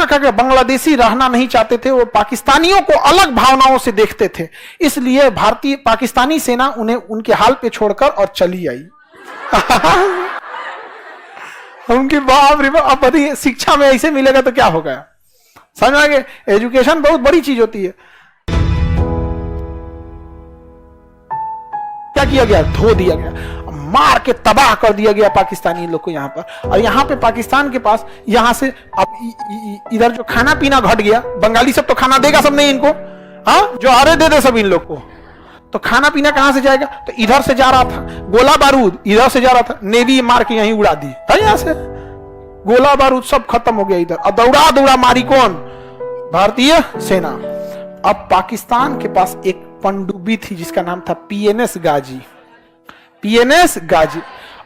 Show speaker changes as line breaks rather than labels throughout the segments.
रखा गया। बांग्लादेशी रहना नहीं चाहते थे, वो पाकिस्तानियों को अलग भावनाओं से देखते थे, इसलिए भारतीय पाकिस्तानी सेना उन्हें उनके हाल पे छोड़कर और चली आई। उनकी बाप रे बाप, अब शिक्षा में ऐसे मिलेगा तो क्या होगा, समझ आ गए। एजुकेशन बहुत बड़ी चीज होती है। क्या किया गया, धो दिया गया, मार के तबाह कर दिया गया पाकिस्तानी लोग को यहाँ पर। और यहाँ पे पाकिस्तान के पास यहाँ से अब इधर जो खाना पीना घट गया, बंगाली सब तो खाना देगा सब नहीं इनको, हाँ जो अरे दे दे सब इन लोग को, तो खाना पीना कहां से जाएगा, तो इधर से जा रहा था गोला बारूद, इधर से जा रहा था, नेवी मार के यहीं उड़ा दी था, यहां से गोला बारूद सब खत्म हो गया इधर। और दौड़ा दौड़ा मारी कौन, भारतीय सेना। अब पाकिस्तान के पास एक पनडुब्बी थी जिसका नाम था पीएनएस गाजी। पीएनएस गाजी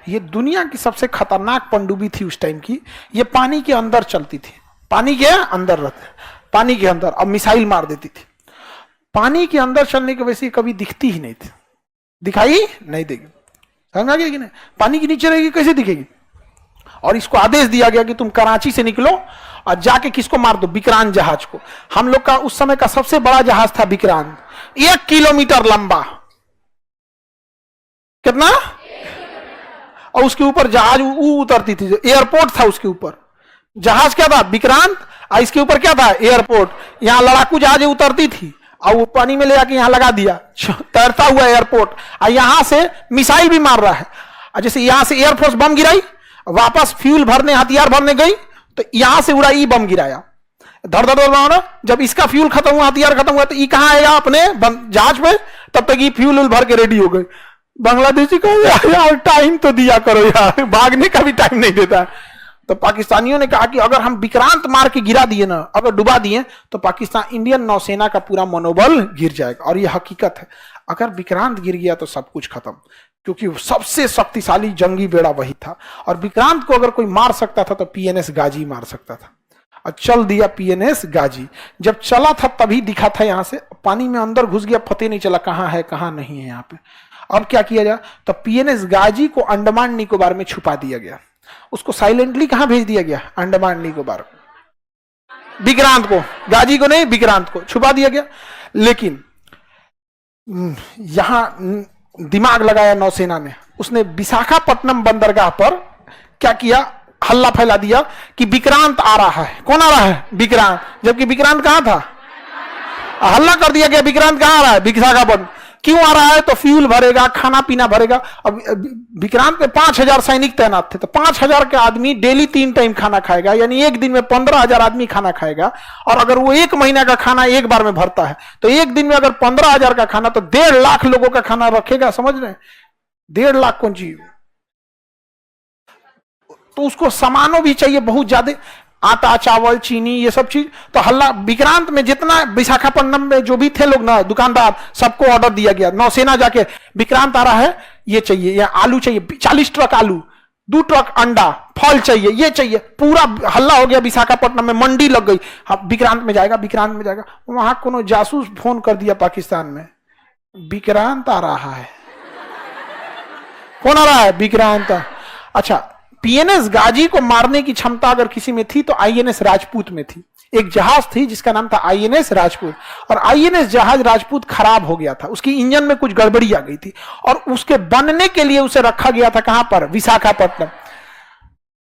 ये दुनिया की सबसे खतरनाक पनडुब्बी थी उस टाइम की। ये पानी के अंदर चलती थी, पानी के अंदर रहते, पानी के अंदर, अब मिसाइल मार देती थी। पानी के अंदर चलने की वजह से कभी दिखती ही नहीं थी, दिखाई नहीं देगी, समझ आ गया कि नहीं। पानी के नीचे रहेगी कैसे दिखेगी। और इसको आदेश दिया गया कि तुम कराची से निकलो और जाके किसको मार दो, विक्रांत जहाज को। हम लोग का उस समय का सबसे बड़ा जहाज था विक्रांत, 1 किलोमीटर लंबा, कितना, और उसके ऊपर जहाज उतरती थी, जो एयरपोर्ट था उसके ऊपर। जहाज क्या था, विक्रांत, और इसके ऊपर क्या था, एयरपोर्ट। यहां लड़ाकू जहाज उतरती थी और वो पानी में ले जाके यहां लगा दिया, तैरता हुआ एयरपोर्ट। और यहां से मिसाइल भी मार रहा है, जैसे यहां से एयरफोर्स बम गिराई, वापस फ्यूल भरने हथियार भरने गई तो यहां से उड़ा, ई बम गिराया, धड़ धड़ धड़, जब इसका फ्यूल खत्म हुआ, हथियार खत्म हुआ, तो ई कहां आएगा, अपने जहाज में, तब तक ये फ्यूल भर के रेडी हो गई। बांग्लादेशी को यार टाइम तो दिया करो यार, भागने का भी टाइम नहीं देता। तो पाकिस्तानियों ने कहा कि अगर हम विक्रांत मार के गिरा दिए ना, अगर डुबा दिए, तो पाकिस्तान इंडियन नौसेना का पूरा मनोबल गिर जाएगा। और यह हकीकत है, अगर विक्रांत गिर गया तो सब कुछ खत्म, क्योंकि सबसे शक्तिशाली जंगी बेड़ा वही था। और विक्रांत को अगर कोई मार सकता था तो पीएनएस गाजी मार सकता था। और चल दिया पीएनएस गाजी। जब चला था तभी दिखा था, यहां से पानी में अंदर घुस गया, पता नहीं चला कहां है कहां नहीं है यहाँ पे। अब क्या किया जाए, तो पीएनएस गाजी को अंडमान निकोबार में छुपा दिया गया। उसको साइलेंटली कहां भेज दिया गया, अंडमान निकोबार। विक्रांत को, गाजी को नहीं, विक्रांत को छुपा दिया गया। लेकिन यहां दिमाग लगाया नौसेना ने, उसने विशाखापट्टनम बंदरगाह पर क्या किया, हल्ला फैला दिया कि विक्रांत आ रहा है। कौन आ रहा है, विक्रांत, जबकि विक्रांत कहां था। हल्ला कर दिया गया विक्रांत कहां आ रहा है, विशाखापट्टनम। क्यों आ रहा है, तो फ्यूल भरेगा, खाना पीना भरेगा। अब विक्रांत में 5000 सैनिक तैनात थे, तो 5000 के आदमी डेली 3 टाइम खाना खाएगा, यानी एक दिन में 15000 आदमी खाना खाएगा। और अगर वो 1 महीना का खाना एक बार में भरता है, तो एक दिन में अगर 15000 का खाना, तो 1.5 लाख लोगों का खाना रखेगा, समझ रहे हैं। 1.5 लाख कौन चीज, तो उसको सामानों भी चाहिए बहुत ज्यादा, आटा चावल चीनी ये सब चीज। तो हल्ला विक्रांत में जितना विशाखापट्टनम में जो भी थे लोग ना, दुकानदार, सबको ऑर्डर दिया गया। नौसेना जाके विक्रांत आ रहा है, ये चाहिए, या आलू चाहिए 40 ट्रक आलू, 2 ट्रक अंडा, फल चाहिए, ये चाहिए। पूरा हल्ला हो गया विशाखापट्टनम में, मंडी लग गई। विक्रांत में जाएगा, विक्रांत में जाएगा। वहां कोनो जासूस फोन कर दिया पाकिस्तान में, विक्रांत आ रहा है। कौन आ रहा है, विक्रांत। अच्छा, पीएनएस गाजी को मारने की क्षमता अगर किसी में थी तो आईएनएस राजपूत में थी। एक जहाज थी जिसका नाम था आईएनएस राजपूत, और आईएनएस जहाज राजपूत खराब हो गया था, उसकी इंजन में कुछ गड़बड़ी आ गई थी, और उसके बनने के लिए उसे रखा गया था कहां पर, विशाखापट्टनम।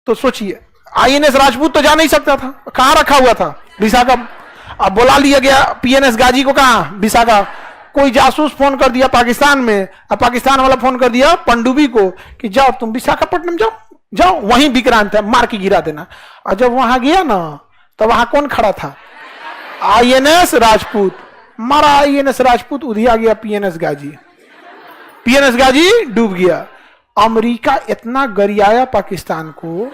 तो सोचिए, आईएनएस राजपूत तो जा नहीं सकता था, कहां रखा हुआ था, विशाखा। अब बुला लिया गया पीएनएस गाजी को, कहां, विशाखा। कोई जासूस फोन कर दिया पाकिस्तान में, और पाकिस्तान वाला फोन कर दिया पनडुब्बी को कि जाओ तुम विशाखापट्टनम जाओ, जाओ वहीं विक्रांत है, मार के गिरा देना। और जब वहां गया ना, तो वहां कौन खड़ा था, आईएनएस राजपूत। मारा आईएनएस राजपूत, उधिया गया पीएनएस गाजी। पीएनएस गाजी डूब गया। अमेरिका इतना गरियाया पाकिस्तान को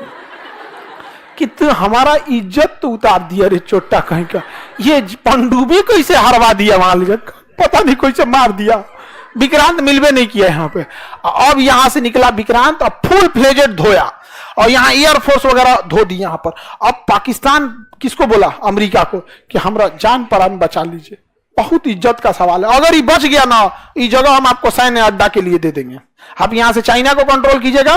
कि तो हमारा इज्जत तो उतार दिया रे चोटा कहीं का। ये पनडुब्बी को इसे हरवा दिया, वहां ले पता नहीं कोई से मार दिया। विक्रांत मिलवे नहीं किया यहाँ पे। अब यहां से निकला विक्रांत और फुल फ्लेजेड धोया, और यहाँ एयरफोर्स वगैरह धो दी यहाँ पर। अब पाकिस्तान किसको बोला, अमेरिका को, कि हमरा जान प्राण बचा लीजिए, बहुत इज्जत का सवाल है। अगर ये बच गया ना, ये जगह हम आपको सैन्य अड्डा के लिए दे देंगे। आप यहां से चाइना को कंट्रोल कीजिएगा,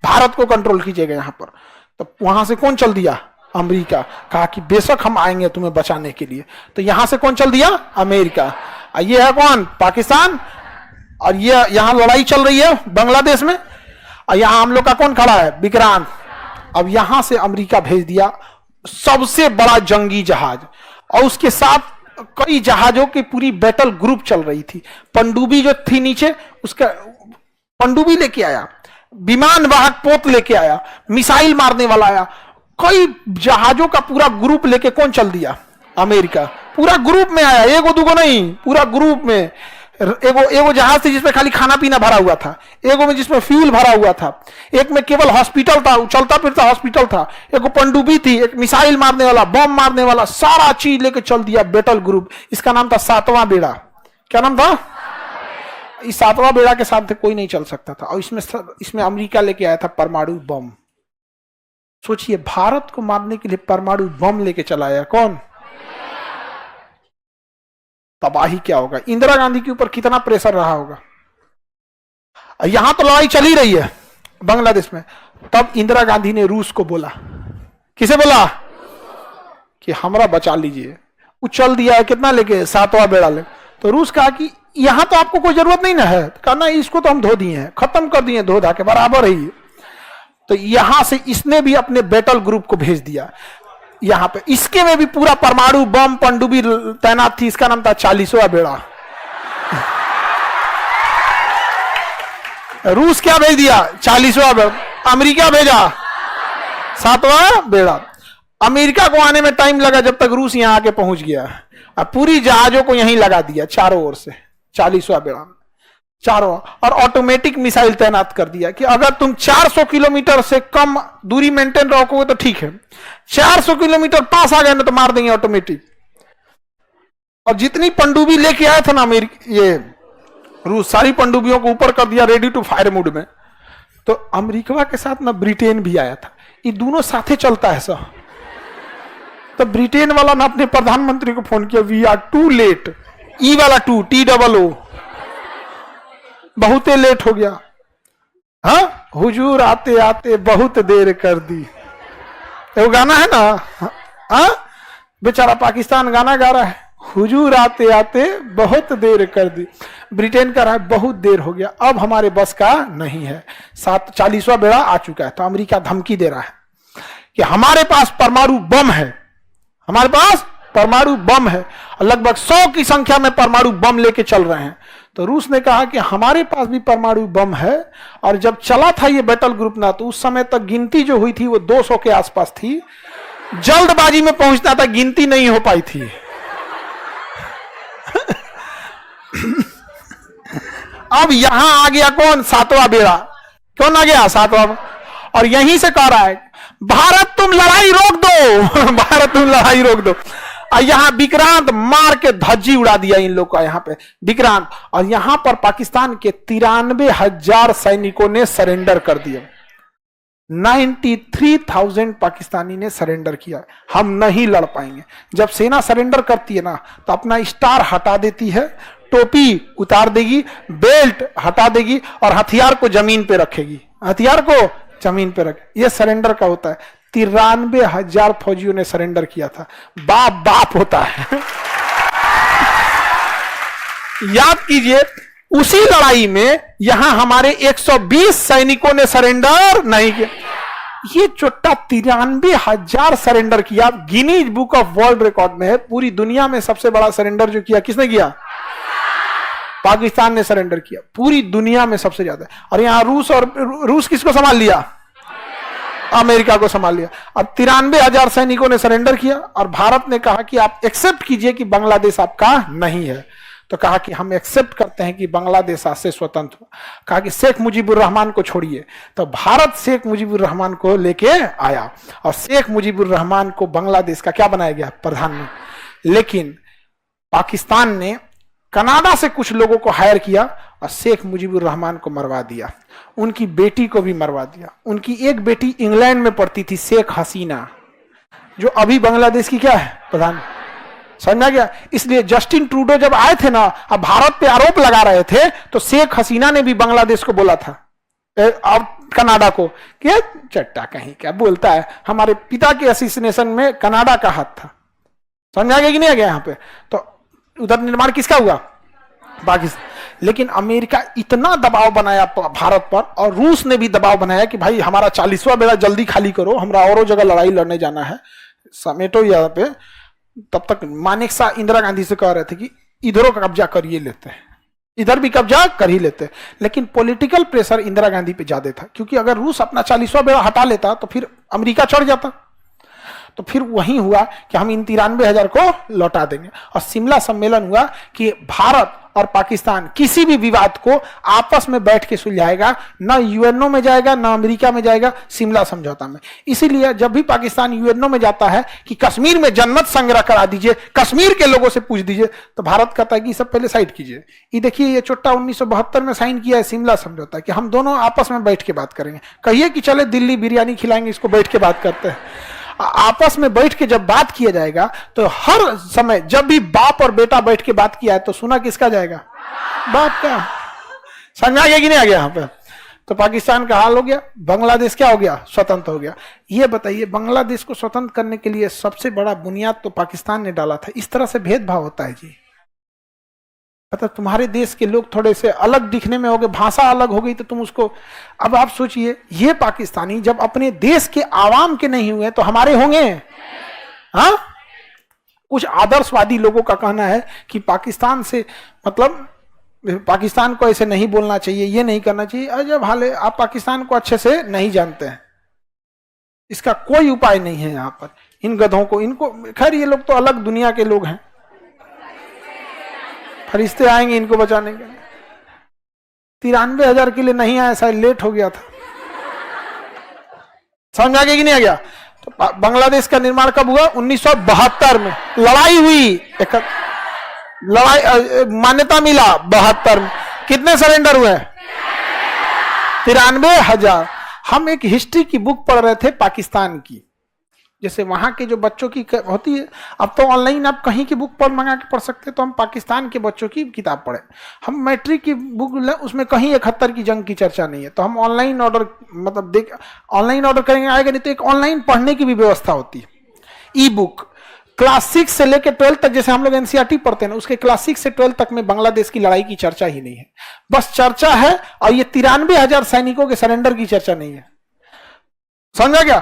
भारत को कंट्रोल कीजिएगा यहाँ पर। तो वहां से कौन चल दिया, अमेरिका। कहा कि बेशक हम आएंगे तुम्हें बचाने के लिए। तो यहां से कौन चल दिया? अमेरिका। ये है कौन? पाकिस्तान। और ये यहां लड़ाई चल रही है बांग्लादेश में, और यहां हम लोग का कौन खड़ा है? विक्रांत। अब यहां से अमेरिका भेज दिया सबसे बड़ा जंगी जहाज, और उसके साथ कई जहाजों की पूरी बैटल ग्रुप चल रही थी। पनडुब्बी जो थी नीचे, उसका पनडुब्बी लेके आया, विमान वाहक पोत लेके आया, मिसाइल मारने वाला आया, कई जहाजों का पूरा ग्रुप लेके कौन चल दिया? अमेरिका। पूरा ग्रुप में आया, एगो दुगो नहीं, पूरा ग्रुप में। एगो जहाज थी जिसमें खाली खाना पीना भरा हुआ था, एगो में जिसमें फ्यूल भरा हुआ था, एक में केवल हॉस्पिटल था, चलता फिरता हॉस्पिटल था, एगो पनडुब्बी थी, एक मिसाइल मारने वाला, बम मारने वाला, सारा चीज लेके चल दिया बैटल ग्रुप। इसका नाम था सातवां बेड़ा। क्या नाम था? इस सातवां बेड़ा के साथ कोई नहीं चल सकता था। और इसमें अमेरिका लेके आया था परमाणु बम। सोचिए, भारत को मारने के लिए परमाणु बम लेके चला आया कौन? तबाही क्या होगा? इंदिरा गांधी के ऊपर कितना प्रेशर रहा होगा। यहां तो लड़ाई चली रही है बांग्लादेश में, तब इंदिरा गांधी ने रूस को बोला। किसे बोला? कि हमरा बचा लीजिए। वो चल दिया है कितना लेके? सातवां बेड़ा ले। तो रूस कहा कि यहां तो आपको कोई जरूरत नहीं ना है। कहा ना, इसको तो हम धो दिए हैं, खत्म कर दिए, धो धा के बराबर ही। तो यहां से इसने भी अपने बैटल ग्रुप को भेज दिया यहां पे। इसके में भी पूरा परमाणु बम पनडुब्बी तैनात थी। इसका नाम था 40वां बेड़ा। रूस क्या भेज दिया? 40वां बेड़ा। अमेरिका भेजा 7वां बेड़ा। अमेरिका को आने में टाइम लगा, जब तक रूस यहां आके पहुंच गया। अब पूरी जहाजों को यहीं लगा दिया चारों ओर से, 40वां बेड़ा में चारों, और ऑटोमेटिक मिसाइल तैनात कर दिया कि अगर तुम 400 किलोमीटर से कम दूरी मेंटेन रखोगे तो ठीक है, 400 किलोमीटर पास आ गए ना तो मार देंगे ऑटोमेटिक। और जितनी पनडुब्बी लेके आया था ना ये रूस, सारी पनडुब्बियों को ऊपर कर दिया, रेडी टू फायर मोड में। तो अमेरिका के साथ ना ब्रिटेन भी आया था। ये दोनों साथे चलता है सर। तो ब्रिटेन वाला ना अपने प्रधानमंत्री को फोन किया, वी आर टू लेट। ई वाला टू, TOO, बहुत लेट हो गया। हाँ, हुजूर आते आते बहुत देर कर दी। वो गाना है ना, हाँ, बेचारा पाकिस्तान गाना गा रहा है, हुजूर आते आते बहुत देर कर दी। ब्रिटेन का रहा है बहुत देर हो गया, अब हमारे बस का नहीं है। 40वां बेड़ा आ चुका है। तो अमेरिका धमकी दे रहा है कि हमारे पास परमाणु बम है, हमारे पास परमाणु बम है, और लगभग 100 की संख्या में परमाणु बम लेके चल रहे हैं। तो रूस ने कहा कि हमारे पास भी परमाणु बम है, और जब चला था ये बैटल ग्रुप ना, तो उस समय तक गिनती जो हुई थी वो 200 के आसपास थी। जल्दबाजी में पहुंचना था, गिनती नहीं हो पाई थी। अब यहां आ गया कौन? 7वां बेड़ा। कौन आ गया? 7वां। और यहीं से कह रहा है, भारत तुम लड़ाई रोक दो, भारत तुम लड़ाई रोक दो। और यहां विक्रांत मार के धज्जी उड़ा दिया इन लोग का, यहां पे विक्रांत। और यहां पर पाकिस्तान के 93,000 सैनिकों ने सरेंडर कर दिया। 93,000 पाकिस्तानी ने सरेंडर किया। हम नहीं लड़ पाएंगे। जब सेना सरेंडर करती है ना, तो अपना स्टार हटा देती है, टोपी उतार देगी, बेल्ट हटा देगी, और हथियार को जमीन पे रखेगी, हथियार को जमीन पे रखे। ये सरेंडर का होता है। 93,000 फौजियों ने सरेंडर किया था। बाप बाप होता है। याद कीजिए, उसी लड़ाई में यहां हमारे 120 सैनिकों ने सरेंडर नहीं किया। ये चोट्टा 93,000 सरेंडर किया। Guinness book of world record में है। पूरी दुनिया में सबसे बड़ा सरेंडर जो किया, किसने किया? पाकिस्तान ने सरेंडर किया, पूरी दुनिया में सबसे ज्यादा। और यहां रूस किसको संभाल लिया? अमेरिका को संभाल लिया। अब 93,000 सैनिकों ने सरेंडर किया, और भारत ने कहा कि आप एक्सेप्ट कीजिए कि बांग्लादेश आपका नहीं है। तो कहा कि हम एक्सेप्ट करते हैं कि बांग्लादेश आज से स्वतंत्र हो। कहा कि शेख मुजीबुर रहमान को छोड़िए। तो भारत शेख मुजीबुर रहमान को लेके आया, और शेख मुजीबुर रहमान को बांग्लादेश का क्या बनाया गया? प्रधानमंत्री। लेकिन पाकिस्तान ने कनाडा से कुछ लोगों को हायर किया, और शेख मुजीबुर रहमान को मरवा दिया। उनकी बेटी को भी मरवा दिया। उनकी एक बेटी इंग्लैंड में पढ़ती थी, शेख हसीना, जो अभी बांग्लादेश की क्या है? प्रधान। समझ आ गया? इसलिए जस्टिन ट्रूडो जब आए थे ना, अब भारत पे आरोप लगा रहे थे, तो शेख हसीना ने भी बांग्लादेश को बोला था, अब कनाडा को कि चट्टा कहीं क्या बोलता है, हमारे पिता के असिस्नेशन में कनाडा का हाथ था। समझ आ गया कि नहीं आ गया? यहां पे तो उधर निर्माण किसका हुआ? पाकिस्तान। लेकिन अमेरिका इतना दबाव बनाया भारत पर, और रूस ने भी दबाव बनाया कि भाई हमारा 40वां बेड़ा जल्दी खाली करो, हमरा औरों जगह लड़ाई लड़ने जाना है, समेटो यहाँ पे। तब तक मानेकशॉ इंदिरा गांधी से कह रहे थे कि इधरों का कब्जा करिए लेते हैं, इधर भी कब्जा कर ही लेते हैं। लेकिन पॉलिटिकल प्रेशर इंदिरा गांधी पे ज्यादा था, क्योंकि अगर रूस अपना 40वां बेड़ा हटा लेता तो फिर अमेरिका चढ़ जाता। तो फिर वही हुआ कि हम इन 93,000 को लौटा देंगे। और शिमला सम्मेलन हुआ कि भारत और पाकिस्तान किसी भी विवाद को आपस में बैठ के सुलझाएगा, ना यूएनओ में जाएगा ना अमेरिका में जाएगा, शिमला समझौता में। इसीलिए जब भी पाकिस्तान यूएनओ में जाता है कि कश्मीर में जन्नत संग्रह करा दीजिए, कश्मीर के लोगों से पूछ दीजिए, तो भारत कहता है कि सब पहले साइड कीजिए। ये देखिए, ये चुट्टा 1972 में साइन किया है शिमला समझौता कि हम दोनों आपस में बैठ के बात करेंगे। कहिए कि चले दिल्ली बिरयानी खिलाएंगे, इसको बैठ के बात करते हैं। आपस में बैठ के जब बात किया जाएगा तो हर समय जब भी बाप और बेटा बैठ के बात किया है तो सुना किसका जाएगा? बाप का। समझ आ गया कि नहीं आ गया? यहाँ पे तो पाकिस्तान का हाल हो गया, बांग्लादेश क्या हो गया? स्वतंत्र हो गया। ये बताइए, बांग्लादेश को स्वतंत्र करने के लिए सबसे बड़ा बुनियाद तो पाकिस्तान ने डाला था। इस तरह से भेदभाव होता है जी। मतलब तुम्हारे देश के लोग थोड़े से अलग दिखने में हो गए, भाषा अलग हो गई तो तुम उसको। अब आप सोचिए, ये पाकिस्तानी जब अपने देश के आवाम के नहीं हुए तो हमारे होंगे? हाँ, कुछ आदर्शवादी लोगों का कहना है कि पाकिस्तान से मतलब पाकिस्तान को ऐसे नहीं बोलना चाहिए, ये नहीं करना चाहिए। अजब हाल है, आप पाकिस्तान को अच्छे से नहीं जानते हैं। इसका कोई उपाय नहीं है यहाँ पर। इन गधों को, इनको खैर ये लोग तो अलग दुनिया के लोग हैं, फरिश्ते आएंगे इनको बचाने के लिए। 93,000 के लिए नहीं आया, शायद लेट हो गया था। समझ आ गया कि नहीं आ गया? तो बांग्लादेश का निर्माण कब हुआ? 1972 में लड़ाई हुई, लड़ाई मान्यता मिला 72 में। कितने सरेंडर हुए? 93,000। हम एक हिस्ट्री की बुक पढ़ रहे थे पाकिस्तान की, जैसे वहां के जो बच्चों की होती है, अब तो ऑनलाइन आप कहीं की बुक पर मंगा के पढ़ सकते हैं। तो हम पाकिस्तान के बच्चों की किताब पढ़े, हम मैट्रिक की बुक, उसमें कहीं 71 की जंग की चर्चा नहीं है। तो हम ऑनलाइन ऑर्डर मतलब देख ऑनलाइन ऑर्डर करेंगे, आएगा नहीं तो एक ऑनलाइन पढ़ने की भी व्यवस्था होती है, ई बुक। क्लास 6 से लेकर 12 तक, जैसे हम लोग एनसीईआरटी पढ़ते हैं ना, उसके क्लास 6 से 12 तक में बांग्लादेश की लड़ाई की चर्चा ही नहीं है। बस चर्चा है, और ये 93,000 सैनिकों के सरेंडर की चर्चा नहीं है। समझा क्या?